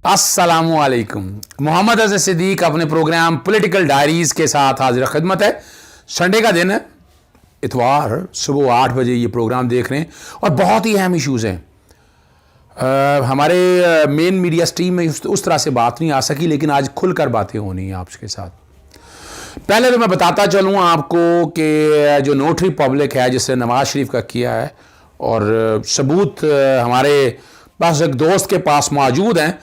अस्सलामु अलैकुम। मोहम्मद अज़हर सिद्दीक अपने प्रोग्राम पॉलिटिकल डायरीज़ के साथ हाजिर खिदमत है। संडे का दिन है, इतवार, सुबह 8 बजे ये प्रोग्राम देख रहे हैं और बहुत ही अहम इश्यूज़ हैं। हमारे मेन मीडिया स्ट्रीम में उस तरह से बात नहीं आ सकी, लेकिन आज खुलकर बातें होनी है आपके साथ। पहले तो मैं बताता चलूँ आपको कि जो नोटरी पब्लिक है जिसने नवाज शरीफ का किया है, और सबूत हमारे पास एक दोस्त के पास मौजूद हैं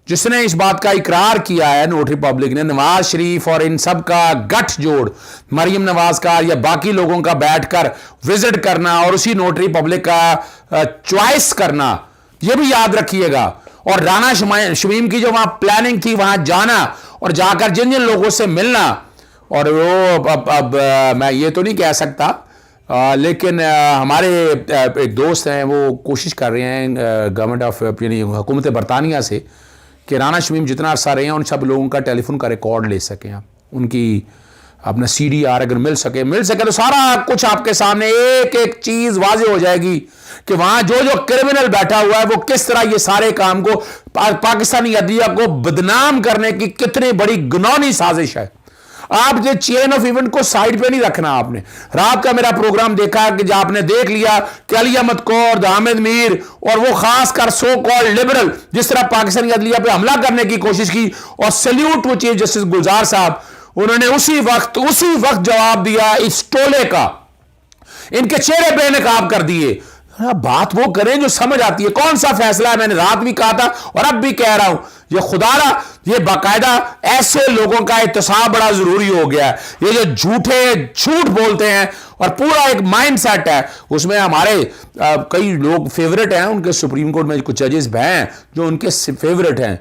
जिसने इस बात का इकरार किया है, नोटरी पब्लिक ने, नवाज शरीफ और इन सब का गठजोड़, मरियम नवाज का या बाकी लोगों का बैठकर विजिट करना और उसी नोटरी पब्लिक का चॉइस करना, यह भी याद रखिएगा। और राना शमीम की जो वहां प्लानिंग थी, वहां जाना और जाकर जिन जिन लोगों से मिलना, और वो अब मैं ये तो नहीं कह सकता, लेकिन हमारे एक दोस्त हैं, वो कोशिश कर रहे हैं गवर्नमेंट ऑफ यानी हुकूमत बरतानिया से कि राना शमीम जितना अरसा रहे हैं उन सब लोगों का टेलीफोन का रिकॉर्ड ले सकें आप, उनकी अपना CDR अगर मिल सके तो सारा कुछ आपके सामने एक एक चीज़ वाजे हो जाएगी कि वहाँ जो जो क्रिमिनल बैठा हुआ है वो किस तरह ये सारे काम को पाकिस्तानी अदलिया को बदनाम करने की कितनी बड़ी गुनौनी साजिश है। आप ये चेन ऑफ इवेंट को साइड पे नहीं रखना। आपने रात का मेरा प्रोग्राम देखा कि जब आपने देख लिया कि अली अहमद कौर, हामिद मीर और वो खासकर सो कॉल्ड लिबरल जिस तरह पाकिस्तानी अदलिया पे हमला करने की कोशिश की, और सैल्यूट वो चीफ जस्टिस गुलजार साहब, उन्होंने उसी वक्त जवाब दिया इस टोले का, इनके चेहरे बेनकाब कर दिए। बात वो करें जो समझ आती है। कौन सा फैसला है, मैंने रात भी कहा था और अब भी कह रहा हूं, ये खुदारा ये बाकायदा ऐसे लोगों का एहतसाब बड़ा जरूरी हो गया है। ये जो झूठ बोलते हैं और पूरा एक माइंड सेट है, उसमें हमारे कई लोग फेवरेट हैं, उनके सुप्रीम कोर्ट में कुछ जजेस हैं जो उनके फेवरेट हैं,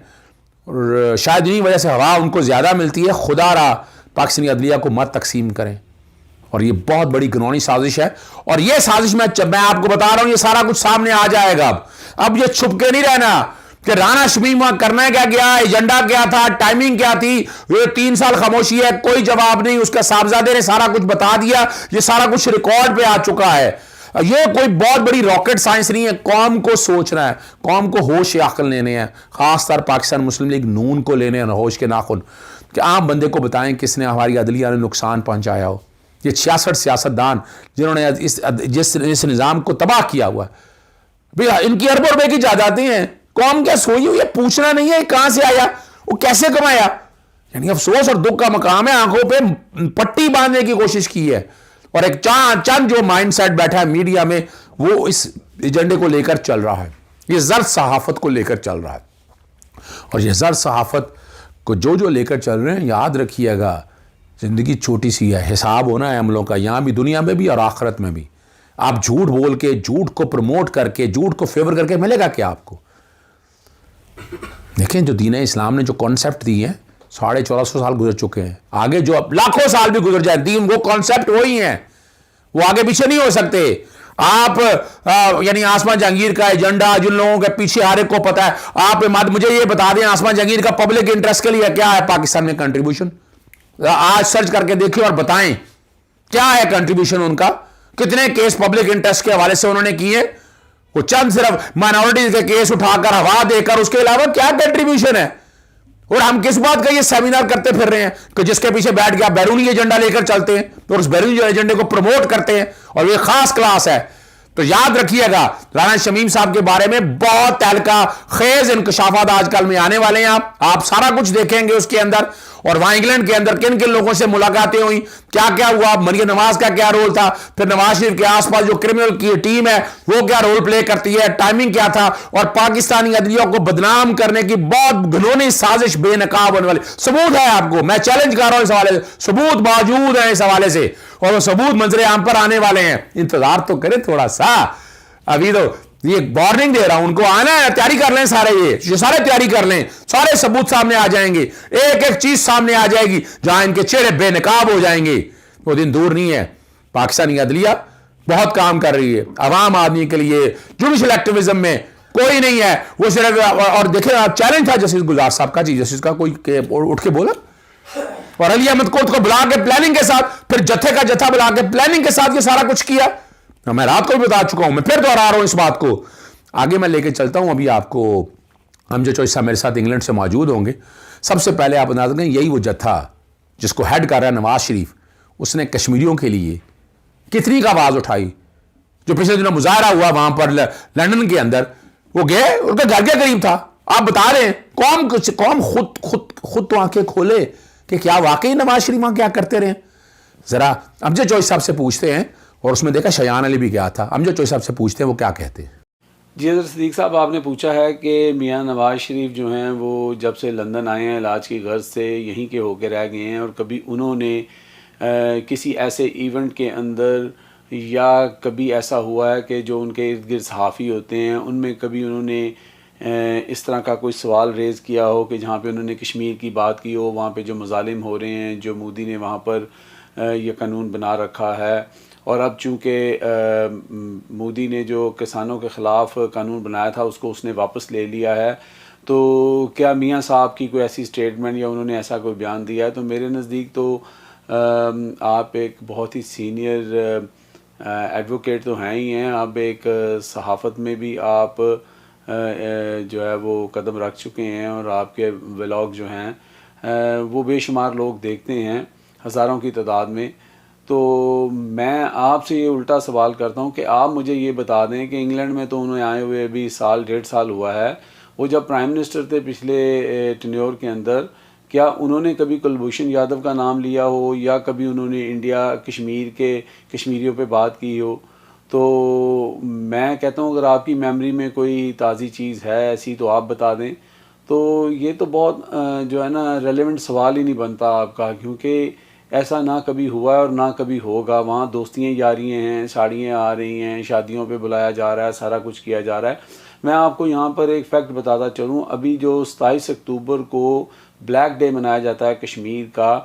और शायद इन्हीं वजह से हवा उनको ज्यादा मिलती है। खुदारा पाकिस्तानी अदलिया को मत तकसीम करें, और ये बहुत बड़ी घिनौनी साजिश है। और ये साजिश मैं आपको बता रहा हूं, ये सारा कुछ सामने आ जाएगा। अब ये छुप के नहीं रहना कि राना शमीम वहां करना क्या गया, एजेंडा क्या था, टाइमिंग क्या थी। ये 3 साल खामोशी है, कोई जवाब नहीं। उसका साहबजादे ने सारा कुछ बता दिया, ये सारा कुछ रिकॉर्ड पे आ चुका है। ये कोई बहुत बड़ी रॉकेट साइंस नहीं है। कौम को सोचना है, कौम को होश अक्ल लेने हैं, खासतौर पाकिस्तान मुस्लिम लीग नून को लेने हैं होश के नाखुन, कि आम बंदे को बताएं किसने हमारी अदलिया ने नुकसान पहुंचाया हो। ये 66 सियासतदान जिन्होंने इस निज़ाम को तबाह किया हुआ है, भैया इनकी अरबों रुपए की जायदादें हैं। कौम क्या सोई हुई है, पूछना नहीं है कहां से आया, वो कैसे कमाया। यानी अफसोस और दुख का मकाम है, आंखों पे पट्टी बांधने की कोशिश की है। और एक चंद जो माइंड सेट बैठा है मीडिया में, वो इस एजेंडे को लेकर चल रहा है, ये जर्द सहाफत को लेकर चल रहा है। और ये जर्द सहाफत को जो लेकर चल रहे हैं, याद रखिएगा जिंदगी छोटी सी है, हिसाब होना है अमलों का, यहां भी, दुनिया में भी और आखिरत में भी। आप झूठ बोल के, झूठ को प्रमोट करके, झूठ को फेवर करके मिलेगा क्या आपको। देखें, जो दीन इस्लाम ने जो कॉन्सेप्ट दिए हैं, 1450 साल गुजर चुके हैं, आगे जो लाखों साल भी गुजर जाए, दीन वो कॉन्सेप्ट वही हैं, वो आगे पीछे नहीं हो सकते। आप यानी आसमान जहांगीर का एजेंडा जिन लोगों के पीछे हर एक को पता है, आप मुझे ये बता दें आसमान जहांगीर का पब्लिक इंटरेस्ट के लिए क्या है पाकिस्तान में कंट्रीब्यूशन। आज सर्च करके देखिए और बताएं क्या है कंट्रीब्यूशन उनका, कितने केस पब्लिक इंटरेस्ट के हवाले से उन्होंने किए। वो चंद सिर्फ माइनॉरिटीज के केस उठाकर हवा देकर, उसके अलावा क्या कंट्रीब्यूशन है। और हम किस बात का ये सेमिनार करते फिर रहे हैं कि जिसके पीछे बैठ के आप बैरूनी एजेंडा लेकर चलते हैं और उस बैरूनी एजेंडे को प्रमोट करते हैं, और ये खास क्लास है। तो याद रखिएगा, राना शमीम साहब के बारे में बहुत तहलका खेज इंकशाफात आजकल में आने वाले हैं। आप सारा कुछ देखेंगे उसके अंदर, और वहां इंग्लैंड के अंदर किन किन लोगों से मुलाकातें हुई, क्या क्या हुआ, मरियम नवाज का क्या रोल था, फिर नवाज शरीफ के आसपास जो क्रिमिनल की टीम है वो क्या रोल प्ले करती है, टाइमिंग क्या था, और पाकिस्तानी अदलिया को बदनाम करने की बहुत घिनौनी साजिश बेनकाब होने वाली। सबूत है आपको, मैं चैलेंज कर रहा हूं इस हवाले से, सबूत मौजूद है इस हवाले से, और वो सबूत मंजरे आम पर आने वाले हैं। इंतजार तो करें थोड़ा सा, अभी तो ये वार्निंग दे रहा हूं उनको, आना है, तैयारी कर लें सारे, ये सारे तैयारी कर लें, सारे सबूत सामने आ जाएंगे, एक एक चीज सामने आ जाएगी जहां इनके चेहरे बेनकाब हो जाएंगे। वो दिन दूर नहीं है। पाकिस्तानी अदलिया बहुत काम कर रही है आवाम आदमी के लिए, जुडिशल एक्टिविज्म में कोई नहीं है वो सिर्फ। और देखें, आप चैलेंज था जस्टिस गुलजार साहब का, चीफ जस्टिस का, कोई उठ के बोला, और अली अहमद कोर्ट को बुला के प्लानिंग के साथ, फिर जत्थे का जत्था बुला के प्लानिंग के साथ ये सारा कुछ किया। मैं रात को भी बता चुका हूं, मैं फिर दोहरा रहा हूं इस बात को, आगे मैं लेके चलता हूं। अभी आपको امجد چوہدری صاحب میرے ساتھ انگلینڈ سے موجود ہوں گے. سب سے پہلے آپ اندازہ کریں یہی وہ جتھا جس کو ہیڈ کر رہا ہے نواز شریف, اس نے کشمیریوں کے لیے کتنی کا آواز اٹھائی. جو پچھلے دنوں مظاہرہ ہوا وہاں پر لندن کے اندر, وہ گئے, ان کا گھر کے قریب تھا. آپ بتا رہے ہیں قوم خود تو آنکھیں کھولے کہ کیا واقعی نواز شریف وہاں کیا کرتے رہے. ذرا امجد چوہدری صاحب سے پوچھتے ہیں, اور اس میں دیکھا شایان علی بھی گیا تھا. امجد چوہدری صاحب سے پوچھتے ہیں وہ کیا کہتے ہیں. جی حضرت صدیق صاحب, آپ نے پوچھا ہے کہ میاں نواز شریف جو ہیں وہ جب سے لندن آئے ہیں علاج کی غرض سے یہیں کے ہو کے رہ گئے ہیں, اور کبھی انہوں نے کسی ایسے ایونٹ کے اندر یا کبھی ایسا ہوا ہے کہ جو ان کے ارد گرد صحافی ہوتے ہیں ان میں کبھی انہوں نے اس طرح کا کوئی سوال ریز کیا ہو کہ جہاں پہ انہوں نے کشمیر کی بات کی ہو, وہاں پہ جو مظالم ہو رہے ہیں, جو مودی نے وہاں پر یہ قانون بنا رکھا ہے, اور اب چونکہ مودی نے جو کسانوں کے خلاف قانون بنایا تھا اس کو اس نے واپس لے لیا ہے, تو کیا میاں صاحب کی کوئی ایسی سٹیٹمنٹ یا انہوں نے ایسا کوئی بیان دیا ہے؟ تو میرے نزدیک تو آپ ایک بہت ہی سینئر ایڈوکیٹ تو ہیں ہی ہیں, آپ ایک صحافت میں بھی آپ جو ہے وہ قدم رکھ چکے ہیں, اور آپ کے ولاگ جو ہیں وہ بے شمار لوگ دیکھتے ہیں ہزاروں کی تعداد میں. تو میں آپ سے یہ الٹا سوال کرتا ہوں کہ آپ مجھے یہ بتا دیں کہ انگلینڈ میں تو انہیں آئے ہوئے ابھی سال 1.5 سال ہوا ہے, وہ جب پرائم منسٹر تھے پچھلے ٹینیور کے اندر, کیا انہوں نے کبھی کلبھوشن یادو کا نام لیا ہو یا کبھی انہوں نے انڈیا کشمیر کے کشمیریوں پہ بات کی ہو؟ تو میں کہتا ہوں اگر آپ کی میموری میں کوئی تازی چیز ہے ایسی تو آپ بتا دیں. تو یہ تو بہت جو ہے نا ریلیونٹ سوال ہی نہیں بنتا آپ کا, کیونکہ ایسا نہ کبھی ہوا ہے اور نہ کبھی ہوگا. وہاں دوستیاں جاریاں ہیں, ساڑیاں آ رہی ہیں, شادیوں پہ بلایا جا رہا ہے, سارا کچھ کیا جا رہا ہے. میں آپ کو یہاں پر ایک فیکٹ بتاتا چلوں, ابھی جو 27 اکتوبر کو بلیک ڈے منایا جاتا ہے کشمیر کا,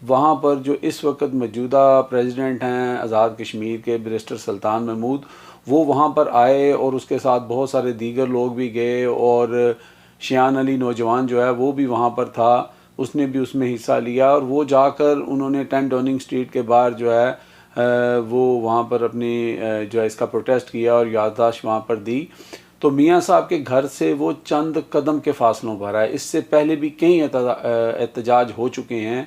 وہاں پر جو اس وقت موجودہ پریزیڈنٹ ہیں آزاد کشمیر کے بیرسٹر سلطان محمود, وہ وہاں پر آئے اور اس کے ساتھ بہت سارے دیگر لوگ بھی گئے, اور شایان علی نوجوان جو ہے وہ بھی وہاں پر تھا, اس نے بھی اس میں حصہ لیا, اور وہ جا کر انہوں نے 10 ڈاؤننگ اسٹریٹ کے باہر جو ہے وہ وہاں پر اپنی جو ہے اس کا پروٹیسٹ کیا اور یادداشت وہاں پر دی. تو میاں صاحب کے گھر سے وہ چند قدم کے فاصلوں پر ہے, اس سے پہلے بھی کئی احتجاج ہو چکے ہیں.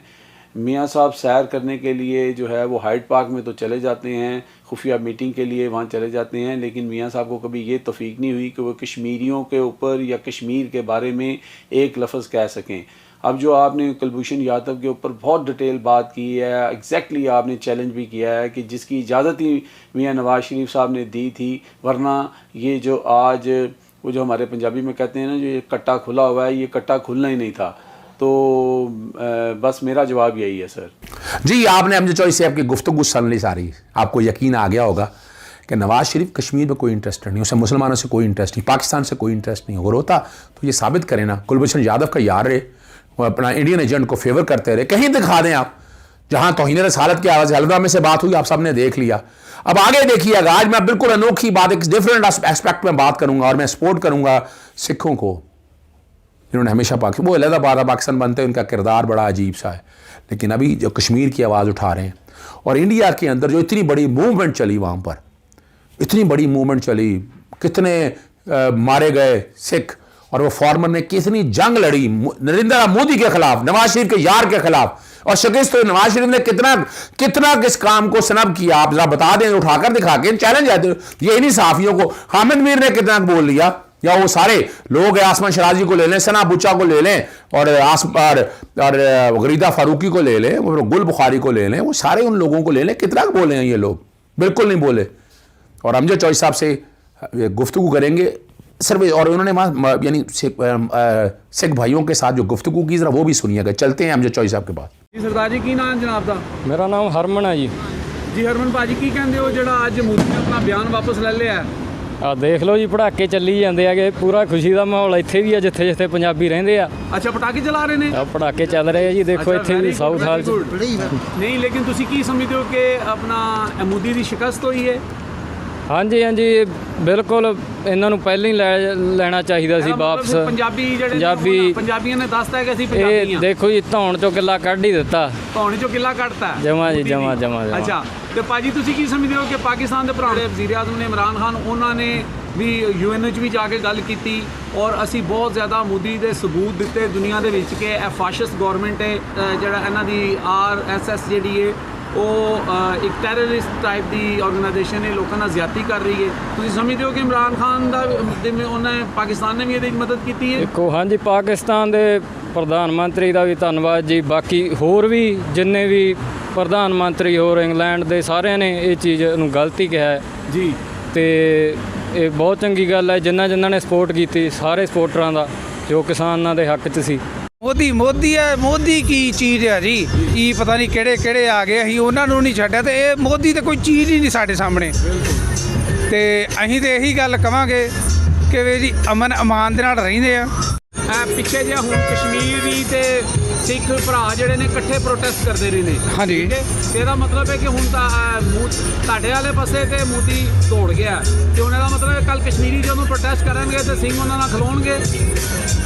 میاں صاحب سیر کرنے کے لیے جو ہے وہ ہائیڈ پارک میں تو چلے جاتے ہیں, خفیہ میٹنگ کے لیے وہاں چلے جاتے ہیں, لیکن میاں صاحب کو کبھی یہ توفیق نہیں ہوئی کہ وہ کشمیریوں کے اوپر یا کشمیر کے بارے میں ایک لفظ کہہ سکیں. اب جو آپ نے کلبھوشن یادو کے اوپر بہت ڈیٹیل بات کی ہے, ایگزیکٹلی آپ نے چیلنج بھی کیا ہے کہ جس کی اجازت ہی میاں نواز شریف صاحب نے دی تھی, ورنہ یہ جو آج وہ جو ہمارے پنجابی میں کہتے ہیں نا جو یہ کٹا کھلا ہوا ہے, یہ کٹا کھلنا ہی نہیں تھا. تو بس میرا جواب یہی ہے سر. جی, آپ نے امجد چوہدری صاحب کی گفتگو سن لی ساری, آپ کو یقین آ گیا ہوگا کہ نواز شریف کشمیر میں کوئی انٹرسٹ نہیں, اسے مسلمانوں سے کوئی انٹرسٹ نہیں, پاکستان سے کوئی انٹرسٹ نہیں. اگر ہوتا تو یہ ثابت کریں نا, کلبھوشن یادو کا یار رہے, وہ اپنا انڈین ایجنٹ کو فیور کرتے رہے, کہیں دکھا دیں آپ جہاں توہین رسالت کی آواز حلوہ میں سے بات ہوئی, آپ سب نے دیکھ لیا. اب آگے دیکھیے گا, آج میں بالکل انوکھی بات, ایک ڈفرینٹ ایسپیکٹ میں بات کروں گا, اور میں سپورٹ کروں گا سکھوں کو جنہوں نے ہمیشہ وہ علیحدہ آباد پاکستان بنتے ہیں, ان کا کردار بڑا عجیب سا ہے, لیکن ابھی جو کشمیر کی آواز اٹھا رہے ہیں, اور انڈیا کے اندر جو اتنی بڑی موومنٹ چلی, وہاں پر اتنی بڑی موومنٹ چلی, کتنے مارے گئے سکھ, اور وہ فارمر نے کتنی جنگ لڑی نریندر مودی کے خلاف, نواز شریف کے یار کے خلاف, اور شکست ہوئی. نواز شریف نے کتنا کس کام کو سنب کیا, آپ ذرا بتا دیں, اٹھا کر دکھا کے چیلنج آتے یہ انہی صحافیوں کو. حامد میر نے کتنا بول لیا, یا وہ سارے لوگ آسمان شرازی کو لے لیں, ثنا بچا کو لے لیں, اور غریدہ فاروقی کو لے لیں, گل بخاری کو لے لیں, وہ سارے ان لوگوں کو لے لیں, کتنا بولے ہیں یہ لوگ, بالکل نہیں بولے. اور امجد چوہدری صاحب سے گفتگو کریں گے صرف, اور انہوں نے یعنی سکھ بھائیوں کے ساتھ جو گفتگو کی, ذرا وہ بھی سنیے گا. چلتے ہیں امجد چوہدری صاحب کے پاس. جی سردار جی, کی نام جناب دا؟ میرا نام ہرمن ہے جی. جی ہرمن بھاجی, کی کہندے ہو جڑا اج مودی نے اپنا بیان واپس لے لیا ہے؟ ਆ ਦੇਖ ਲਓ ਜੀ, ਪੜਾਕੇ ਚੱਲੀ ਜਾਂਦੇ ਹੈਗੇ, ਪੂਰਾ ਖੁਸ਼ੀ ਦਾ ਮਾਹੌਲ ਇੱਥੇ ਵੀ ਆ ਜਿੱਥੇ ਜਿੱਥੇ ਪੰਜਾਬੀ ਰਹਿੰਦੇ ਆ. ਅੱਛਾ, ਪਟਾਕੇ ਚਲਾ ਰਹੇ ਨੇ? ਆ ਪੜਾਕੇ ਚੱਲ ਰਹੇ ਆ ਜੀ, ਦੇਖੋ ਇੱਥੇ ਵੀ ਸਾਊਥ ਹਾਲ 'ਚ. ਨਹੀਂ, ਲੇਕਿਨ ਤੁਸੀਂ ਕੀ ਸਮਝਦੇ ਹੋ ਕਿ ਆਪਣਾ ਮੋਦੀ ਦੀ ਸ਼ਿਕਸਤ ਹੋਈ ਹੈ? ਹਾਂਜੀ ਹਾਂਜੀ, ਬਿਲਕੁਲ ਇਹਨਾਂ ਨੂੰ ਪਹਿਲਾਂ ਹੀ ਲੈਣਾ ਚਾਹੀਦਾ ਸੀ ਵਾਪਸ. ਪੰਜਾਬੀਆਂ ਨੇ ਦੱਸਤਾ ਹੈ ਕਿ ਅਸੀਂ ਪੰਜਾਬੀ ਇਹ ਹਾਂ. ਦੇਖੋ ਜੀ, ਧੌਣ ਚੋਂ ਕਿੱਲਾ ਕੱਢ ਹੀ ਦਿੱਤਾ. ਧੌਣ ਚੋਂ ਕਿੱਲਾ ਕੱਢਤਾ ਜਮਾਂ ਜੀ, ਜਮਾਂ. ਅੱਛਾ, ਤੇ ਭਾਜੀ ਤੁਸੀਂ ਕੀ ਸਮਝਦੇ ਹੋ ਕਿ ਪਾਕਿਸਤਾਨ ਦੇ ਪੁਰਾਣੇ ਵਜ਼ੀਰ ਆਜ਼ਮ ਨੇ ਇਮਰਾਨ ਖਾਨ, ਉਹਨਾਂ ਨੇ ਵੀ UN 'ਚ ਵੀ ਜਾ ਕੇ ਗੱਲ ਕੀਤੀ ਔਰ ਅਸੀਂ ਬਹੁਤ ਜ਼ਿਆਦਾ ਮੋਦੀ ਦੇ ਸਬੂਤ ਦਿੱਤੇ ਦੁਨੀਆ ਦੇ ਵਿੱਚ ਕਿ ਇਹ ਫਾਸ਼ਿਸਟ ਗਵਰਨਮੈਂਟ ਹੈ, ਜਿਹੜਾ ਇਹਨਾਂ ਦੀ RSS ਜਿਹੜੀ ਹੈ ਉਹ ਇੱਕ ਟੈਰਰਿਸਟ ਟਾਈਪ ਦੀ ਆਰਗੇਨਾਈਜੇਸ਼ਨ ਹੈ, ਲੋਕਾਂ ਨਾਲ ਜ਼ਿਆਦਤੀ ਕਰ ਰਹੀ ਹੈ। ਤੁਸੀਂ ਸਮਝਦੇ ਹੋ ਕਿ ਇਮਰਾਨ ਖਾਨ ਦਾ ਉਹਨੇ ਪਾਕਿਸਤਾਨ ਨੇ ਵੀ ਇਹਦੇ ਵਿੱਚ ਮਦਦ ਕੀਤੀ ਹੈ? ਦੇਖੋ ਹਾਂਜੀ, ਪਾਕਿਸਤਾਨ ਦੇ ਪ੍ਰਧਾਨ ਮੰਤਰੀ ਦਾ ਵੀ ਧੰਨਵਾਦ ਜੀ, ਬਾਕੀ ਹੋਰ ਵੀ ਜਿੰਨੇ ਵੀ ਪ੍ਰਧਾਨ ਮੰਤਰੀ ਹੋਰ ਇੰਗਲੈਂਡ ਦੇ ਸਾਰਿਆਂ ਨੇ ਇਹ ਚੀਜ਼ ਨੂੰ ਗਲਤੀ ਕਿਹਾ ਹੈ ਜੀ। ਤੇ ਇਹ ਬਹੁਤ ਚੰਗੀ ਗੱਲ ਹੈ ਜਿਨ੍ਹਾਂ ਨੇ ਸਪੋਰਟ ਕੀਤੀ, ਸਾਰੇ ਸਪੋਰਟਰਾਂ ਦਾ ਜੋ ਕਿਸਾਨਾਂ ਦੇ ਹੱਕ 'ਚ ਸੀ। ਮੋਦੀ ਹੈ। ਮੋਦੀ ਕੀ ਚੀਜ਼ ਹੈ ਜੀ, ਕੀ ਪਤਾ ਨਹੀਂ ਕਿਹੜੇ ਆ ਗਏ, ਅਸੀਂ ਉਹਨਾਂ ਨੂੰ ਨਹੀਂ ਛੱਡਿਆ ਤੇ ਇਹ ਮੋਦੀ ਤੇ ਕੋਈ ਚੀਜ਼ ਹੀ ਨਹੀਂ ਸਾਡੇ ਸਾਹਮਣੇ। ਤੇ ਅਸੀਂ ਤੇ ਇਹੀ ਗੱਲ ਕਵਾਂਗੇ ਕਿ ਵੀ ਜੀ ਅਮਨ ਅਮਾਨ ਦੇ ਨਾਲ ਰਹਿੰਦੇ ਆ। ਪਿੱਛੇ ਜੇ ਹੁਣ ਕਸ਼ਮੀਰ ਵੀ ਤੇ ਸਿੱਖ ਭਰਾ ਜਿਹੜੇ ਨੇ ਇਕੱਠੇ ਪ੍ਰੋਟੈਸਟ ਕਰਦੇ ਰਹੇ ਨੇ। ਹਾਂਜੀ। ਠੀਕ ਹੈ, ਇਹਦਾ ਮਤਲਬ ਹੈ ਕਿ ਹੁਣ ਤਾਂ ਤੁਹਾਡੇ ਵਾਲੇ ਪਾਸੇ ਤੇ ਮੋਦੀ ਦੌੜ ਗਿਆ ਤੇ ਉਹਨਾਂ ਦਾ ਮਤਲਬ ਹੈ ਕੱਲ ਕਸ਼ਮੀਰੀ ਜਦੋਂ ਪ੍ਰੋਟੈਸਟ ਕਰਨਗੇ ਤੇ ਸਿੰਘ ਉਹਨਾਂ ਨਾਲ ਖਲੋਣਗੇ।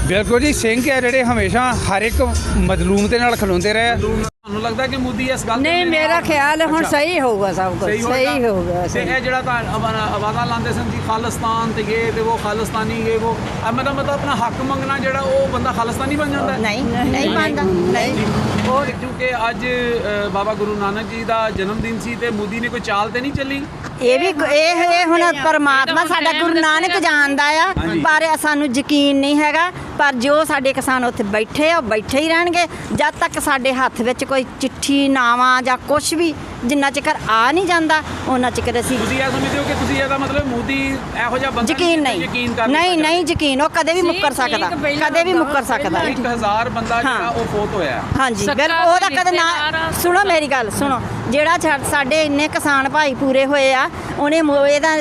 ਬਿਲਕੁਲ ਜੀ, ਸਿੰਘ ਹੈ ਜਿਹੜੇ ਹਮੇਸ਼ਾ ਹਰ ਇੱਕ ਮਜ਼ਲੂਮ ਦੇ ਨਾਲ ਖਲੋਂਦੇ ਰਹੇ। ਤੁਹਾਨੂੰ ਲੱਗਦਾ ਕਿ ਮੋਦੀ ਇਸ ਗੱਲ ਨਹੀਂ, ਮੇਰਾ ਖਿਆਲ ਹੈ ਹੁਣ ਸਹੀ ਹੋਊਗਾ, ਸਭ ਕੁਝ ਸਹੀ ਹੋਊਗਾ। ਤੇ ਇਹ ਜਿਹੜਾ ਤਾਂ ਆਵਾਜ਼ਾਂ ਲਾਉਂਦੇ ਸਨ ਜੀ ਖਾਲਿਸਤਾਨ ਤੇ ਇਹ ਤੇ ਉਹ ਖਾਲਿਸਤਾਨੀ ਇਹ ਉਹ, ਮਤਲਬ ਆਪਣਾ ਹੱਕ ਮੰਗਣਾ ਜਿਹੜਾ ਉਹ ਬੰਦਾ ਖਾਲਿਸਤਾਨੀ ਬਣ ਜਾਂਦਾ? ਨਹੀਂ ਬਣਦਾ, ਨਹੀਂ। ਉਹ ਕਿਉਂਕਿ ਅੱਜ ਬਾਬਾ ਗੁਰੂ ਨਾਨਕ ਜੀ ਦਾ ਜਨਮ ਦਿਨ ਸੀ ਤੇ ਮੋਦੀ ਨੇ ਕੋਈ ਚਾਲ ਤੇ ਨਹੀਂ ਚੱਲੀ। ਇਹ ਹੁਣ ਪਰਮਾਤਮਾ ਸਾਡਾ ਗੁਰੂ ਨਾਨਕ ਜਾਣਦਾ ਆ, ਪਰ ਸਾਨੂੰ ਯਕੀਨ ਨਹੀਂ ਹੈਗਾ। ਪਰ ਜੋ ਸਾਡੇ ਕਿਸਾਨ ਉੱਥੇ ਬੈਠੇ ਆ ਉਹ ਬੈਠੇ ਹੀ ਰਹਿਣਗੇ ਜਦ ਤੱਕ ਸਾਡੇ ਹੱਥ ਵਿੱਚ ਕੋਈ ਚਿੱਠੀ ਨਾਵਾਂ ਜਾਂ ਕੁਝ ਵੀ ਜਿੰਨਾ ਚਿਰ ਆ ਨਹੀਂ ਜਾਂਦਾ ਉਹਨਾਂ ਚਿਰ ਅਸੀਂ। ਤੁਸੀਂ ਇਹ ਸਮਝਦੇ ਹੋ ਕਿ ਤੁਸੀਂ ਇਹਦਾ ਮਤਲਬ ਮੋਦੀ ਇਹੋ ਜਿਹਾ ਬੰਦਾ ਯਕੀਨ ਨਹੀਂ, ਯਕੀਨ ਉਹ ਕਦੇ ਵੀ ਮੁੱਕਰ ਸਕਦਾ, ਕਦੇ ਵੀ ਮੁੱਕਰ ਸਕਦਾ। 1000 ਬੰਦਾ ਜਿਹੜਾ ਉਹ ਫੌਤ ਹੋਇਆ। ਹਾਂਜੀ ਬਿਲਕੁਲ, ਉਹਦਾ ਕਦੇ ਨਾ ਸੁਣੋ, ਮੇਰੀ ਗੱਲ ਸੁਣੋ। ਜਿਹੜਾ ਸਾਡੇ ਇੰਨੇ ਕਿਸਾਨ ਭਾਈ ਪੂਰੇ ਹੋਏ ਆ, ਉਹਨੇ ਇਹਦਾ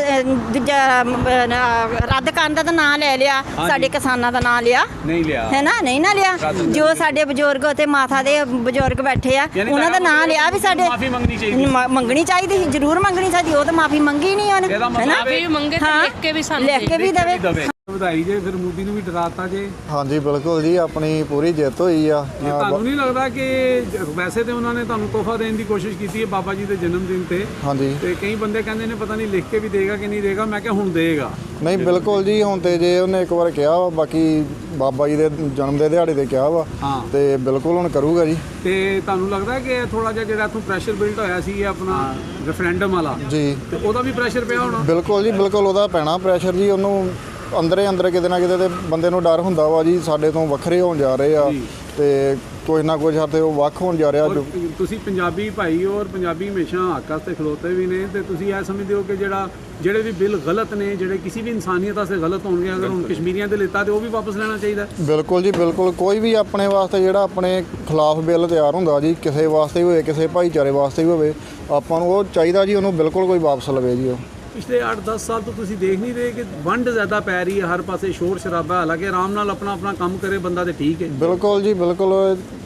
ਰੱਦ ਕਰਨ ਦਾ ਤਾਂ ਨਾਂ ਲੈ ਲਿਆ, ਸਾਡੇ ਕਿਸਾਨਾਂ ਦਾ ਨਾਂ ਲਿਆ ਨਹੀਂ ਲਿਆ, ਹੈ ਨਾ? ਨਹੀਂ ਨਾ ਲਿਆ। ਜੋ ਸਾਡੇ ਬਜ਼ੁਰਗ ਤੇ ਮਾਤਾ ਦੇ ਬਜ਼ੁਰਗ ਬੈਠੇ ਆ ਉਹਨਾਂ ਦਾ ਨਾਂ ਲਿਆ ਵੀ ਸਾਡੇ ਮਾਫੀ ਮੰਗਣੀ ਚਾਹੀਦੀ ਸੀ, ਜ਼ਰੂਰ ਮੰਗਣੀ ਚਾਹੀਦੀ। ਉਹ ਤਾਂ ਮਾਫੀ ਮੰਗੀ ਨਹੀਂ ਉਹਨੇ, ਹੈ ਨਾ? ਵੀ ਮੰਗੇ ਤਾਂ ਲਿਖ ਕੇ ਵੀ ਸਾਨੂੰ ਲਿਖ ਕੇ ਵੀ ਦੇਵੇ। ਵਧਾਈ ਜੇ ਫਿਰ ਮੋਦੀ ਨੂੰ ਵੀ ਡਰਾਤਾ ਜੇ। ਹਾਂਜੀ ਬਿਲਕੁਲ ਜੀ, ਆਪਣੀ ਪੂਰੀ ਜਿੱਤ ਹੋਈ ਆ। ਤੁਹਾਨੂੰ ਨਹੀਂ ਲੱਗਦਾ ਕਿ ਵੈਸੇ ਤੇ ਉਹਨਾਂ ਨੇ ਤੁਹਾਨੂੰ ਤੋਹਫਾ ਦੇਣ ਦੀ ਕੋਸ਼ਿਸ਼ ਕੀਤੀ ਹੈ ਬਾਬਾ ਜੀ ਦੇ ਜਨਮ ਦਿਨ ਤੇ? ਹਾਂਜੀ। ਤੇ ਕਈ ਬੰਦੇ ਕਹਿੰਦੇ ਨੇ ਪਤਾ ਨਹੀਂ ਲਿਖ ਕੇ ਵੀ ਦੇਗਾ ਕਿ ਨਹੀਂ ਦੇਗਾ। ਮੈਂ ਕਿਹਾ ਹੁਣ ਦੇਗਾ। ਨਹੀਂ ਬਿਲਕੁਲ ਜੀ, ਹੁਣ ਤੇ ਜੇ ਉਹਨੇ ਇੱਕ ਵਾਰ ਕਿਹਾ ਵਾ, ਬਾਕੀ ਬਾਬਾ ਜੀ ਦੇ ਜਨਮ ਦੇ ਦਿਹਾੜੇ ਤੇ ਕਿਹਾ ਵਾ ਤੇ ਬਿਲਕੁਲ ਹੁਣ ਕਰੂਗਾ ਜੀ। ਤੇ ਤੁਹਾਨੂੰ ਲੱਗਦਾ ਕਿ ਥੋੜਾ ਜਿਹਾ ਜਿਹੜਾ ਇੱਥੋਂ ਪ੍ਰੈਸ਼ਰ ਬਿਲਡ ਹੋਇਆ ਸੀ ਆਪਣਾ ਰੈਫਰੈਂਡਮ ਵਾਲਾ ਜੀ, ਤੇ ਉਹਦਾ ਵੀ ਪ੍ਰੈਸ਼ਰ ਪਿਆ ਹੋਣਾ? ਬਿਲਕੁਲ ਜੀ, ਬਿਲਕੁਲ ਉਹਦਾ ਪੈਣਾ ਪ੍ਰੈਸ਼ਰ ਜੀ। ਉਹਨੂੰ ਅੰਦਰ ਕਿਤੇ ਨਾ ਕਿਤੇ ਤੇ ਬੰਦੇ ਨੂੰ ਡਰ ਹੁੰਦਾ ਵਾ ਜੀ, ਸਾਡੇ ਤੋਂ ਵੱਖਰੇ ਹੋਣ ਜਾ ਰਹੇ ਆ ਤੇ ਕੁਝ ਨਾ ਕੁਝ ਹੱਥ ਉਹ ਵੱਖ ਹੋਣ ਜਾ ਰਿਹਾ। ਤੁਸੀਂ ਪੰਜਾਬੀ ਭਾਈ ਔਰ ਪੰਜਾਬੀ ਹਮੇਸ਼ਾ ਹੱਕ ਵਾਸਤੇ ਖਲੋਤੇ ਵੀ ਨੇ ਤੇ ਤੁਸੀਂ ਇਹ ਸਮਝਦੇ ਹੋ ਕਿ ਜਿਹੜੇ ਵੀ ਬਿੱਲ ਗਲਤ ਨੇ, ਜਿਹੜੇ ਕਿਸੇ ਵੀ ਇਨਸਾਨੀਅਤ ਵਾਸਤੇ ਗਲਤ ਹੋਣਗੇ, ਅਗਰ ਹੁਣ ਕਸ਼ਮੀਰੀਆਂ ਦੇ ਲਿੱਤਾ ਤੇ ਉਹ ਵੀ ਵਾਪਸ ਲੈਣਾ ਚਾਹੀਦਾ? ਬਿਲਕੁਲ ਜੀ, ਬਿਲਕੁਲ। ਕੋਈ ਵੀ ਆਪਣੇ ਵਾਸਤੇ ਜਿਹੜਾ ਆਪਣੇ ਖਿਲਾਫ ਬਿੱਲ ਤਿਆਰ ਹੁੰਦਾ ਜੀ, ਕਿਸੇ ਵਾਸਤੇ ਹੋਵੇ, ਕਿਸੇ ਭਾਈਚਾਰੇ ਵਾਸਤੇ ਹੋਵੇ, ਆਪਾਂ ਨੂੰ ਉਹ ਚਾਹੀਦਾ ਜੀ, ਉਹਨੂੰ ਬਿਲਕੁਲ ਕੋਈ ਵਾਪਸ ਲਵੇ ਜੀ। ਉਹ ਪਿਛਲੇ 8-10 ਸਾਲ ਤੋਂ ਤੁਸੀਂ ਦੇਖ ਨਹੀਂ ਰਹੇ ਕਿ ਵੰਡ ਜ਼ਿਆਦਾ ਪੈ ਰਹੀ ਹੈ, ਹਰ ਪਾਸੇ ਸ਼ੋਰ ਸ਼ਰਾਬਾ। ਹਾਲਾਂਕਿ ਆਰਾਮ ਨਾਲ ਆਪਣਾ ਕੰਮ ਕਰੇ ਬੰਦਾ ਤੇ ਠੀਕ ਹੈ। ਬਿਲਕੁਲ ਜੀ, ਬਿਲਕੁਲ।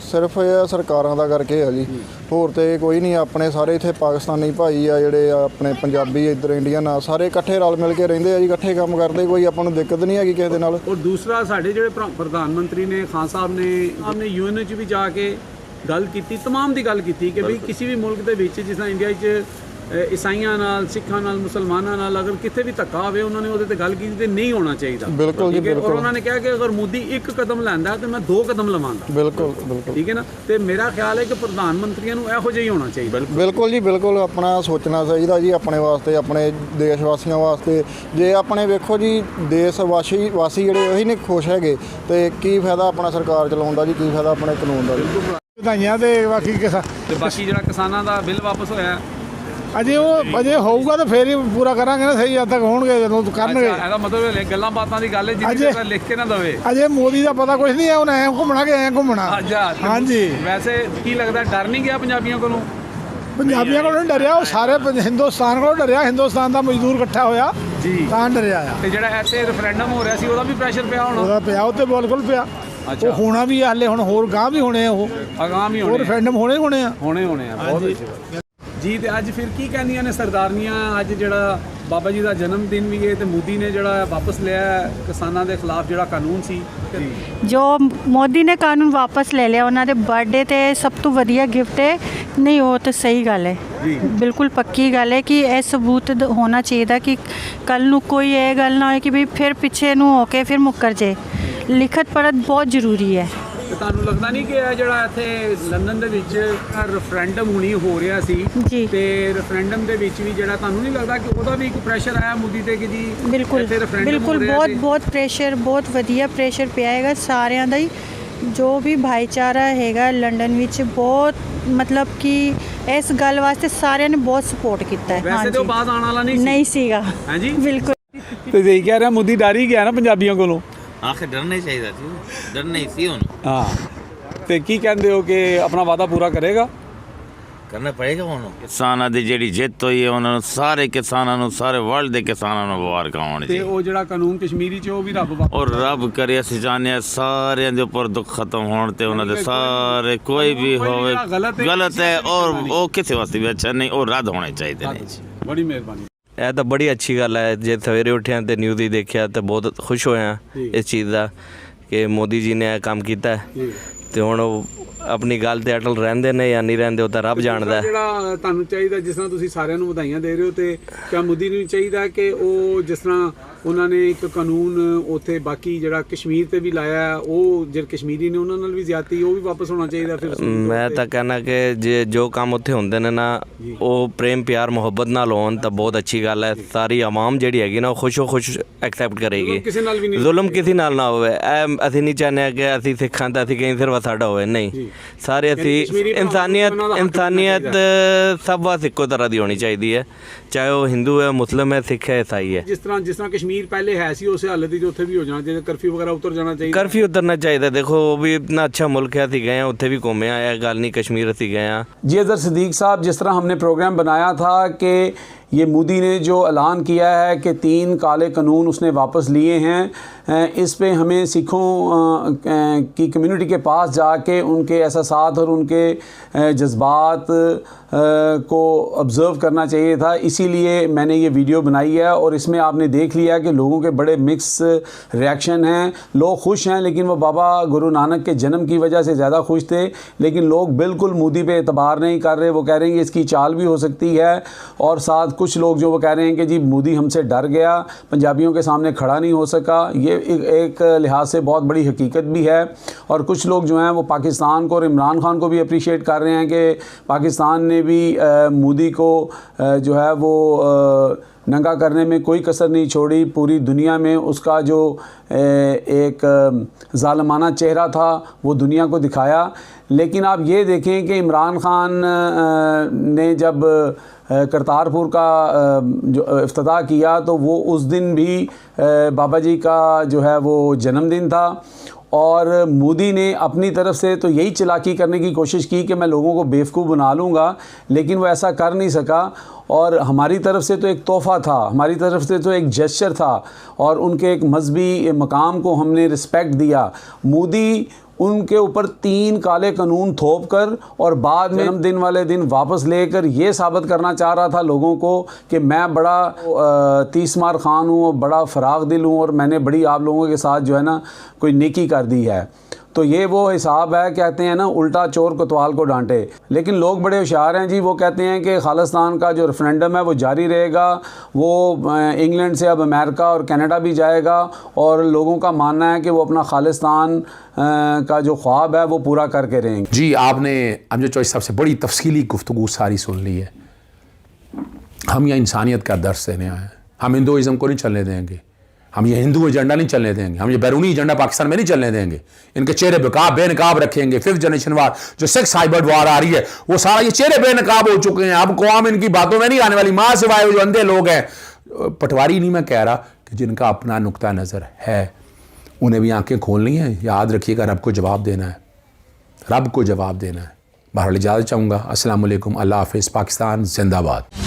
ਸਿਰਫ ਇਹ ਸਰਕਾਰਾਂ ਦਾ ਕਰਕੇ ਆ ਜੀ, ਹੋਰ ਤੇ ਕੋਈ ਨਹੀਂ। ਆਪਣੇ ਸਾਰੇ ਇੱਥੇ ਪਾਕਿਸਤਾਨੀ ਭਾਈ ਆ ਜਿਹੜੇ ਆਪਣੇ ਪੰਜਾਬੀ, ਇੱਧਰ ਇੰਡੀਅਨ ਆ, ਸਾਰੇ ਇਕੱਠੇ ਰਲ ਮਿਲ ਕੇ ਰਹਿੰਦੇ ਆ ਜੀ, ਇਕੱਠੇ ਕੰਮ ਕਰਦੇ, ਕੋਈ ਆਪਾਂ ਨੂੰ ਦਿੱਕਤ ਨਹੀਂ ਹੈਗੀ ਕਿਸੇ ਦੇ ਨਾਲ। ਔਰ ਦੂਸਰਾ ਸਾਡੇ ਜਿਹੜੇ ਪ੍ਰਧਾਨ ਮੰਤਰੀ ਨੇ ਖਾਨ ਸਾਹਿਬ ਨੇ UN 'ਚ ਵੀ ਜਾ ਕੇ ਗੱਲ ਕੀਤੀ, ਤਮਾਮ ਦੀ ਗੱਲ ਕੀਤੀ ਕਿ ਵੀ ਕਿਸੇ ਵੀ ਮੁਲਕ ਦੇ ਵਿੱਚ, ਜਿਸ ਤਰ੍ਹਾਂ ਇੰਡੀਆ 'ਚ ਈਸਾਈਆਂ ਨਾਲ, ਸਿੱਖਾਂ ਨਾਲ, ਮੁਸਲਮਾਨਾਂ ਨਾਲ ਅਗਰ ਕਿਤੇ ਵੀ ਧੱਕਾ ਹੋਵੇ, ਉਹਨਾਂ ਨੇ ਉਹਦੇ ਤੇ ਗੱਲ ਕੀਤੀ ਤੇ ਨਹੀਂ ਹੋਣਾ ਚਾਹੀਦਾ। ਬਿਲਕੁਲ ਜੀ, ਬਿਲਕੁਲ। ਔਰ ਉਹਨਾਂ ਨੇ ਕਿਹਾ ਕਿ ਅਗਰ ਮੋਦੀ ਇੱਕ ਕਦਮ ਲੈਂਦਾ ਤੇ ਮੈਂ 2 ਕਦਮ ਲਵਾਂਗਾ। ਬਿਲਕੁਲ ਬਿਲਕੁਲ, ਠੀਕ ਹੈ ਨਾ? ਤੇ ਮੇਰਾ ਖਿਆਲ ਹੈ ਕਿ ਪ੍ਰਧਾਨ ਮੰਤਰੀਆਂ ਨੂੰ ਇਹੋ ਜਿਹਾ ਹੀ ਹੋਣਾ ਚਾਹੀਦਾ। ਬਿਲਕੁਲ ਜੀ, ਬਿਲਕੁਲ। ਆਪਣਾ ਸੋਚਣਾ ਚਾਹੀਦਾ ਜੀ ਆਪਣੇ ਵਾਸਤੇ, ਆਪਣੇ ਦੇਸ਼ ਵਾਸੀਆਂ ਵਾਸਤੇ। ਜੇ ਆਪਣੇ ਵੇਖੋ ਜੀ ਦੇਸ਼ ਵਾਸੀ ਜਿਹੜੇ ਉਹੀ ਨਹੀਂ ਖੁਸ਼ ਹੈਗੇ ਤੇ ਕੀ ਫਾਇਦਾ ਆਪਣਾ ਸਰਕਾਰ ਚਲਾਉਣ ਦਾ ਜੀ, ਕੀ ਫਾਇਦਾ ਆਪਣੇ ਕਾਨੂੰਨ ਦਾ ਜੀ। ਵਧਾਈਆਂ ਤੇ ਬਾਕੀ ਜਿਹੜਾ ਕਿਸਾਨਾਂ ਦਾ ਬਿੱਲ ਵਾਪਸ ਹੋਇਆ ਅਜੇ ਹੋਊਗਾ ਤਾਂ ਫੇਰ ਹੀ ਪੂਰਾ ਕਰਾਂਗੇ ਨਾ। ਸਹੀ ਹੱਦ ਤੱਕ ਹੋਣਗੇ ਜਦੋਂ ਕਰਨਗੇ। ਇਹਦਾ ਮਤਲਬ ਗੱਲਾਂ ਬਾਤਾਂ ਦੀ ਗੱਲ ਹੈ, ਜਿੱਥੇ ਲਿਖ ਕੇ ਨਾ ਦਵੇ। ਅਜੇ ਮੋਦੀ ਦਾ ਪਤਾ ਕੁਝ ਨਹੀਂ ਹੈ, ਉਹਨੇ ਐਂ ਘੁੰਮਣਾ ਕਿ ਐਂ ਘੁੰਮਣਾ। ਹਾਂਜੀ। ਵੈਸੇ ਕੀ ਲੱਗਦਾ, ਡਰ ਨਹੀਂ ਗਿਆ ਪੰਜਾਬੀਆਂ ਕੋਲੋਂ? ਪੰਜਾਬੀਆਂ ਕੋਲੋਂ ਡਰਿਆ, ਉਹ ਸਾਰੇ ਹਿੰਦੁਸਤਾਨ ਕੋਲੋਂ ਡਰਿਆ। ਹਿੰਦੁਸਤਾਨ ਦਾ ਮਜ਼ਦੂਰ ਇਕੱਠਾ ਹੋਇਆ ਜੀ, ਤਾਂ ਡਰਿਆ ਆ। ਤੇ ਜਿਹੜਾ ਇੱਥੇ ਰੈਫਰੈਂਡਮ ਹੋ ਰਿਹਾ ਸੀ ਉਹਦਾ ਵੀ ਪ੍ਰੈਸ਼ਰ ਪਿਆ ਹੋਣਾ? ਉਹਦਾ ਪਿਆ, ਉੱਤੇ ਬਿਲਕੁਲ ਪਿਆ। ਉਹ ਹੋਣਾ ਵੀ ਹਾਲੇ, ਹੁਣ ਹੋਰ ਗਾਂ ਵੀ ਹੋਣੇ ਆ, ਉਹ ਅਗਾਮ ਹੀ ਹੋਰ ਰੈਫਰੈਂਡਮ ਹੋਣੇ ਆ ਬਹੁਤ ਅੱਛੀ ਜੀ। ਤੇ ਅੱਜ ਫਿਰ ਕੀ ਕਹਿੰਦੀਆਂ ਨੇ ਸਰਦਾਰਨੀਆਂ? ਅੱਜ ਜਿਹੜਾ ਬਾਬਾ ਜੀ ਦਾ ਜਨਮ ਦਿਨ ਵੀ ਹੈ ਤੇ ਮੋਦੀ ਨੇ ਜਿਹੜਾ ਵਾਪਸ ਲਿਆ ਕਿਸਾਨਾਂ ਦੇ ਖਿਲਾਫ ਜਿਹੜਾ ਕਾਨੂੰਨ ਸੀ, ਜੋ ਮੋਦੀ ਨੇ ਕਾਨੂੰਨ ਵਾਪਸ ਲੈ ਲਿਆ ਉਹਨਾਂ ਦੇ ਬਰਥਡੇ ਤੇ ਸਭ ਤੋਂ ਵਧੀਆ ਗਿਫਟ ਹੈ। ਨਹੀਂ, ਉਹ ਤਾਂ ਸਹੀ ਗੱਲ ਹੈ। ਬਿਲਕੁਲ ਪੱਕੀ ਗੱਲ ਹੈ ਕਿ ਇਹ ਸਬੂਤ ਹੋਣਾ ਚਾਹੀਦਾ ਕਿ ਕੱਲ ਨੂੰ ਕੋਈ ਇਹ ਗੱਲ ਨਾ ਹੋਏ ਕਿ ਵੀ ਫਿਰ ਪਿੱਛੇ ਨੂੰ ਹੋ ਕੇ ਫਿਰ ਮੁੱਕਰ ਜੇ। ਲਿਖਤ ਪੜ੍ਹਤ ਬਹੁਤ ਜ਼ਰੂਰੀ ਹੈ। ਤੇ ਤੁਹਾਨੂੰ ਲੱਗਦਾ ਨਹੀਂ ਕਿ ਇਹ ਜਿਹੜਾ ਇੱਥੇ ਲੰਡਨ ਦੇ ਵਿੱਚ ਰੈਫਰੈਂਡਮ ਹੁਣੀ ਹੋ ਰਿਹਾ ਸੀ ਜੀ। ਤੇ ਰੈਫਰੈਂਡਮ ਦੇ ਵਿੱਚ ਵੀ ਜਿਹੜਾ ਤੁਹਾਨੂੰ ਨਹੀਂ ਲੱਗਦਾ ਕਿ ਉਹਦਾ ਵੀ ਇੱਕ ਪ੍ਰੈਸ਼ਰ ਆਇਆ ਮੋਦੀ ਤੇ ਕਿ ਜੀ ਬਿਲਕੁਲ ਇੱਥੇ referendum ਬਿਲਕੁਲ ਹੋ ਰਿਹਾ ਬਹੁਤ ਪ੍ਰੈਸ਼ਰ, ਬਹੁਤ ਵਧੀਆ ਪ੍ਰੈਸ਼ਰ ਪਿਆ ਹੈਗਾ ਸਾਰਿਆਂ ਦਾ ਹੀ। ਜੋ ਵੀ ਭਾਈਚਾਰਾ ਹੈਗਾ ਲੰਡਨ ਵਿੱਚ ਬਹੁਤ ਮਤਲਬ ਕਿ ਇਸ ਗੱਲ ਵਾਸਤੇ ਸਾਰਿਆਂ ਨੇ ਬਹੁਤ ਸਪੋਰਟ ਕੀਤਾ ਹੈ। ਵੈਸੇ ਤੇ ਉਹ ਬਾਤ ਆਉਣ ਵਾਲਾ ਨਹੀਂ ਸੀ। ਨਹੀਂ ਸੀਗਾ ਹਾਂਜੀ ਬਿਲਕੁਲ। ਤੇ ਸਹੀ ਕਹਿ ਰਿਹਾ, ਮੋਦੀ ਡਰ ਹੀ ਗਿਆ ਨਾ ਪੰਜਾਬੀਆਂ ਕੋਲੋਂ। ਆਖਿਰ ਡਰਨਾ ਹੀ ਚਾਹੀਦਾ ਸੀ, ਡਰਨਾ ਹੀ ਸੀ ਉਹਨੂੰ। ਹਾਂ, ਤੇ ਕੀ ਕਹਿੰਦੇ ਹੋ ਕਿ ਆਪਣਾ ਵਾਅਦਾ ਪੂਰਾ ਕਰੇਗਾ? ਕਰਨਾ ਪੜੇਗਾ ਉਹਨੂੰ। ਕਿਸਾਨਾਂ ਦੀ ਜਿਹੜੀ ਜਿੱਤ ਹੋਈ ਹੈ ਉਹਨਾਂ ਨੂੰ, ਸਾਰੇ ਕਿਸਾਨਾਂ ਨੂੰ, ਸਾਰੇ ਵਰਲਡ ਦੇ ਕਿਸਾਨਾਂ ਨੂੰ ਮੁਬਾਰਕਾਂ ਹੋਣ ਤੇ ਜੀ। ਉਹ ਜਿਹੜਾ ਕਾਨੂੰਨ ਕਸ਼ਮੀਰੀ ਚ ਉਹ ਵੀ ਰੱਬ ਵਾਪਸ ਔਰ ਰੱਬ ਕਰੇ ਅਸੀਂ ਚਾਹੁੰਦੇ ਹਾਂ ਸਾਰਿਆਂ ਦੇ ਉੱਪਰ ਦੁੱਖ ਖਤਮ ਹੋਣ ਤੇ ਉਹਨਾਂ ਦੇ ਸਾਰੇ ਕੋਈ ਵੀ ਹੋਵੇ ਗਲਤ ਹੈ ਔਰ ਉਹ ਕਿਸੇ ਵਾਸਤੇ ਵੀ ਅੱਛਾ ਨਹੀਂ, ਉਹ ਰੱਦ ਹੋਣੇ ਚਾਹੀਦੇ ਨੇ ਜੀ। ਬੜੀ ਮਿਹਰਬਾਨੀ। ਇਹ ਤਾਂ ਬੜੀ ਅੱਛੀ ਗੱਲ ਹੈ। ਜੇ ਸਵੇਰੇ ਉੱਠਿਆ ਤੇ ਨਿਊਜ਼ ਹੀ ਦੇਖਿਆ ਤਾਂ ਬਹੁਤ ਖੁਸ਼ ਹੋਇਆ ਇਸ ਚੀਜ਼ ਦਾ ਕਿ ਮੋਦੀ ਜੀ ਨੇ ਇਹ ਕੰਮ ਕੀਤਾ ਹੈ। ਤੇ ਹੁਣ ਉਹ ਆਪਣੀ ਗੱਲ ਤੇ ਅਟਲ ਰਹਿੰਦੇ ਨੇ ਜਾਂ ਨਹੀਂ ਰਹਿੰਦੇ ਉਹ ਤਾਂ ਰੱਬ ਜਾਣਦਾ ਹੈ। ਜਿਹੜਾ ਤੁਹਾਨੂੰ ਚਾਹੀਦਾ, ਜਿਸ ਤਰ੍ਹਾਂ ਤੁਸੀਂ ਸਾਰਿਆਂ ਨੂੰ ਵਧਾਈਆਂ ਦੇ ਰਹੇ ਹੋ, ਤੇ ਕਿਆ ਮੋਦੀ ਨੂੰ ਚਾਹੀਦਾ ਕਿ ਉਹ ਜਿਸ ਤਰ੍ਹਾਂ ਉਹਨਾਂ ਨੇ ਇੱਕ ਕਾਨੂੰਨ ਉੱਥੇ ਬਾਕੀ ਜਿਹੜਾ ਕਸ਼ਮੀਰ ਤੇ ਵੀ ਲਾਇਆ, ਉਹ ਜਿਹੜੇ ਕਸ਼ਮੀਰੀ ਨੇ ਉਹਨਾਂ ਨਾਲ ਵੀ ਜ਼ਿਆਦਤੀ, ਉਹ ਵੀ ਵਾਪਸ ਹੋਣਾ ਚਾਹੀਦਾ? ਫਿਰ ਮੈਂ ਤਾਂ ਕਹਿਣਾ ਕਿ ਜੇ ਜੋ ਕੰਮ ਉੱਥੇ ਹੁੰਦੇ ਨੇ ਨਾ ਉਹ ਪ੍ਰੇਮ ਪਿਆਰ ਮੁਹੱਬਤ ਨਾਲ ਹੋਣ ਤਾਂ ਬਹੁਤ ਅੱਛੀ ਗੱਲ ਹੈ। ਸਾਰੀ ਆਵਾਮ ਜਿਹੜੀ ਹੈਗੀ ਨਾ ਉਹ ਖੁਸ਼ ਐਕਸੈਪਟ ਕਰੇਗੀ। ਕਿਸੇ ਨਾਲ ਵੀ ਨਹੀਂ, ਜ਼ੁਲਮ ਕਿਸੇ ਨਾਲ ਨਾ ਹੋਵੇ। ਇਹ ਅਸੀਂ ਨਹੀਂ ਚਾਹੁੰਦੇ ਕਿ ਅਸੀਂ ਸਿੱਖਾਂ ਤਾਂ ਅਸੀਂ ਕਹੀਂ ਸਿਰਫ ਸਾਡਾ ਹੋਵੇ, ਨਹੀਂ, ਸਾਰੇ ਅਸੀਂ ਇਨਸਾਨੀਅਤ ਸਭ ਵਾਸਤੇ ਇੱਕੋ ਤਰ੍ਹਾਂ ਦੀ ਹੋਣੀ ਚਾਹੀਦੀ ਹੈ, ਚਾਹੇ ਉਹ ਹਿੰਦੂ ਹੈ, ਮੁਸਲਿਮ ਹੈ, ਸਿੱਖ ਹੈ, ਈਸਾਈ ਹੈ। ਜਿਸ ਤਰ੍ਹਾਂ ਕਸ਼ਮੀਰ ਪਹਿਲੇ ਹੈ ਸੀ ਉਸੇ ਹਾਲਤ ਵਿੱਚ ਉੱਥੇ ਵੀ ਹੋ ਜਾਣਾ ਚਾਹੀਦਾ, ਕਰਫਿਊ ਵਗੈਰਾ ਉਤਰ ਜਾਣਾ ਚਾਹੀਦਾ। ਕਰਫਿਊ ਉਤਰਨਾ ਚਾਹੀਦਾ। ਦੇਖੋ ਉਹ ਵੀ ਇतना अच्छा मुल्क है, ਅਸੀਂ ਗਏ ਹਾਂ ਉੱਥੇ ਵੀ ਘੁੰਮੇ ਆ, ਇਹ ਗੱਲ ਨਹੀਂ ਕਸ਼ਮੀਰ ਅਸੀਂ ਗਏ ਹਾਂ। जी अज़हर सिद्दीक साहब, जिस तरह हमने प्रोग्राम बनाया था कि ये मोदी ने जो ऐलान किया है कि 3 काले कानून उसने वापस लिए हैं, इस पे हमें सिखों की कम्युनिटी के पास जाके उनके एहसासात और उनके जज्बात को ऑब्ज़र्व करना चाहिए था। इसीलिए मैंने ये वीडियो बनाई है और इसमें आपने देख लिया कि लोगों के बड़े मिक्स रिएक्शन हैं। लोग खुश हैं, लेकिन वो बाबा गुरु नानक के जन्म की वजह से ज़्यादा खुश थे, लेकिन लोग बिल्कुल मोदी पे एतबार नहीं कर रहे। वो कह रहे हैं कि इसकी चाल भी हो सकती है, और साथ कुछ लोग जो वो कह रहे हैं कि जी मोदी हमसे डर गया, पंजाबियों के सामने खड़ा नहीं हो सका। ये एक लिहाज से बहुत बड़ी हकीकत भी है। और कुछ लोग जो हैं वो पाकिस्तान को और इमरान खान को भी अप्रिशिएट कर रहे हैं कि पाकिस्तान ने भी मोदी को जो है वो नंगा करने में कोई कसर नहीं छोड़ी। पूरी दुनिया में उसका जो एक ज़ालिमाना चेहरा था वो दुनिया को दिखाया। लेकिन आप ये देखें कि इमरान खान ने जब करतारपुर का जो इफ्तिताह किया तो वो उस दिन भी बाबा जी का जो है वो जन्मदिन था, और मोदी ने अपनी तरफ से तो यही चालाकी करने की कोशिश की कि मैं लोगों को बेवकूफ़ बना लूँगा, लेकिन वो ऐसा कर नहीं सका। और हमारी तरफ से तो एक तोहफ़ा था, हमारी तरफ से तो एक जेस्चर था, और उनके एक मजहबी मकाम को हमने रिस्पेक्ट दिया। मोदी उनके ऊपर 3 काले कानून थोप कर और बाद में जन्मदिन वाले दिन वापस लेकर ये साबित करना चाह रहा था लोगों को कि मैं बड़ा तीसमार खान हूँ, बड़ा फराग दिल हूँ, और मैंने बड़ी आप लोगों के साथ जो है ना कोई नेकी कर दी है। तो ये वो हिसाब है, कहते हैं ना उल्टा चोर कोतवाल को डांटे। लेकिन लोग बड़े होशियार हैं जी, वो कहते हैं कि खालिस्तान का जो रेफरेंडम है वो जारी रहेगा, वो इंग्लैंड से अब अमेरिका और कनाडा भी जाएगा, और लोगों का मानना है कि वो अपना खालिस्तान का जो ख्वाब है वो पूरा करके रहेंगे। जी, आपने अमजद चौधरी साहब से बड़ी तफसीली गुफ्तगू सारी सुन ली है। हम यहाँ इंसानियत का दर्स देने आए हैं। हम हिंदुइज़म को नहीं चलने देंगे, हम ये हिंदू एजेंडा नहीं चलने देंगे, हम ये बैरूनी एजेंडा पाकिस्तान में नहीं चलने देंगे। इनके चेहरे बेनकाब रखेंगे। 5th जनरेशन वार, जो 6 हाइब्रिड वार आ रही है, वो सारा ये चेहरे बेनकाब हो चुके हैं। अब कौम इनकी बातों में नहीं आने वाली, माँ सिवाय जो अंधे लोग हैं। पटवारी नहीं मैं कह रहा, कि जिनका अपना नुक्ता नज़र है उन्हें भी आंखें खोलनी है। याद रखिएगा, रब को जवाब देना है, रब को जवाब देना है। बहरहाल इजाज़त चाहूँगा। अस्सलाम वालेकुम, अल्लाह हाफ़िज़, पाकिस्तान जिंदाबाद।